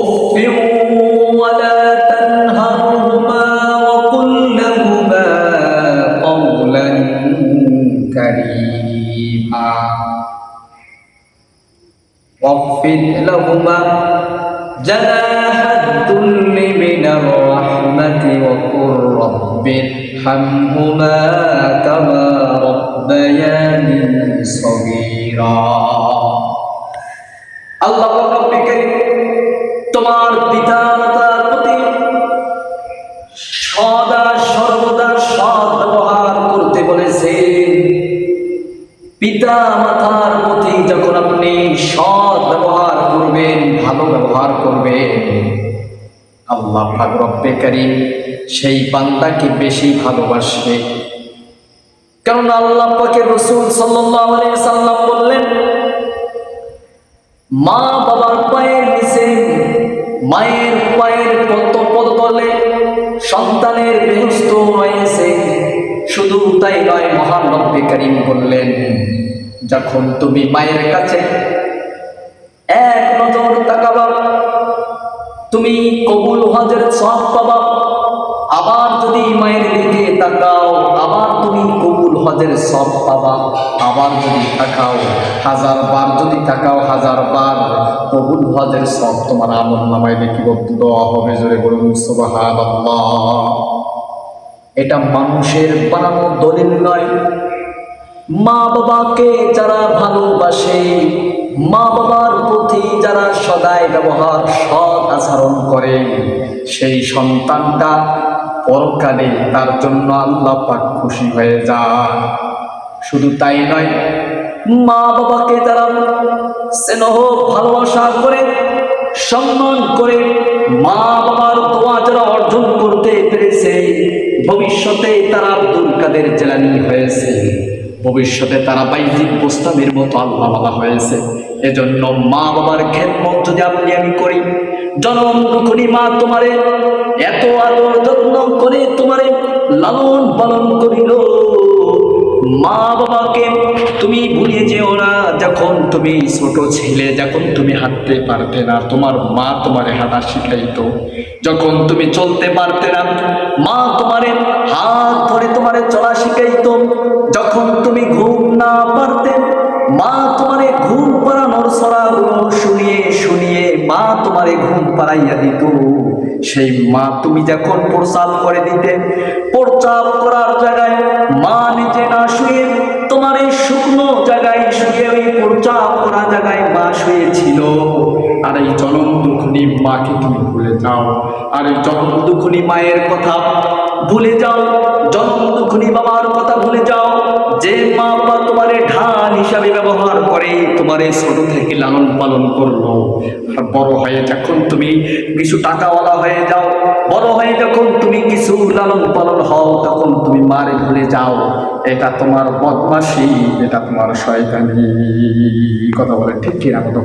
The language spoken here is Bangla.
উফ ওয়ালা তানহারহুমা ওয়া কুল লাহুমা কওলান কারীমা ওয়াগফির লাহুমা জানাহাদ-দুল্লি মিনার রাহমাতি ওয়া কুর রাব্বিরহামহুমা কামা রাব্বায়ানি সগীরা। আল্লাহ রাব্বুল কারীম তোমার পিতা মাতার প্রতি সদা সর্বদা সৎ ব্যবহার করতে বলেছেন। পিতা মাতার প্রতি যখন আপনি সৎ ব্যবহার করবেন, ভালো ব্যবহার করবেন, আল্লাহ পাক রব্বে কারীম সেই বান্দাকে বেশি ভালোবাসবে। কারণ আল্লাহ পাকের রাসূল সাল্লাল্লাহু আলাইহি সাল্লাম বললেন, মা বাবার পায়ের নিচে, মায়ের পায়ের পদতলে সন্তানের বেহেশত রয়েছে। শুধু তাই নয়, মহান রব্বে কারীম বললেন, যখন তুমি মায়ের কাছে এক নজর তাকাবা তুমি কবুল হজের সওয়াব পাবা। আবার যদি মায়ের দিকে তাকাও আবার তুমি কবুল হজের সওয়াব পাবা। আবার যদি তাকাও, 1000 বার যদি তাকাও, 1000 বার কবুল হজের সওয়াব তোমার আমলনামায় লিপিবদ্ধ দেওয়া হবে। জোরে বলুন সুবহানাল্লাহ। এটা মানুষের বানানো দলিল নয়। মা বাবাকে যারা ভালোবাসে, মা বাবার প্রতি যারা সদায় ব্যবহার, সৎ আচরণ করে, সেই সন্তানটা পরকালে তার জন্য আল্লাহ পাক খুশি হয়ে যায়। শুধু তাই নয়, মা বাবাকে যারা স্নেহ ভালোবাসা করে, সম্মান করে, মা বাবার দোয়া যারা অর্জন করতে পেরেছে, ভবিষ্যতে তারা আব্দুল কাদের জিলানী হয়েছে, ভবিষ্যতে তারা বাইজিদ বোস্তামির মতো আল্লাহ ওয়ালা হয়েছে। এজন্য মা বাবার খেদমত যদি আপনি আমি করি, জনম দুঃখিনী মা তোমারে এত আদর যত্ন করে তোমারে লালন পালন করিল, মা বাবাকে তুমি ভুলে যেও না। যখন তুমি ছোট ছিলে, যখন তুমি হাঁটতে পারতে না, তোমার মা তোমারে হাঁটা শিখাইতো। যখন তুমি চলতে পারতে না, মা তোমারে হাত ধরে তোমারে চলা শিখাইতো। যখন তুমি ঘুম না পারতে, মা তোমারে ঘুম পাড়ানোর ছড়াগুলো শুনিয়ে শুনিয়ে মা তোমারে ঘুম পাড়াইয়া দিত। সেই মা তুমি যখন প্রস্রাব করে দিতে, প্রস্রাব করার জায়গায় মা নিজে না শুয়ে তোমার এই শুকনো জায়গায় শুয়ে ওই প্রস্রাব করা জায়গায় মা শুয়েছিল। আর এই জনম দুঃখিনী মাকে তুমি ভুলে যাও, আর এই জনম দুঃখিনী মায়ের কথা ভুলে যাও, জনম দুঃখিনী বাবার কথা ভুলে যাও। যে মা বাবা তোমারে ঢাল হিসাবে ব্যবহার করে, তোমারে ছোট থেকে লালন পালন করলো, আর বড় হয়ে যখন তুমি কিছু টাকাওয়ালা হয়ে যাও, বড় হয়ে যখন তুমি কিছু লালন পালন হও, তখন তুমি মারে ভুলে যাও। এটা তোমার বদমাশি, এটা তোমার শয়তানি। কথা বলে ঠিক কিনা? কথা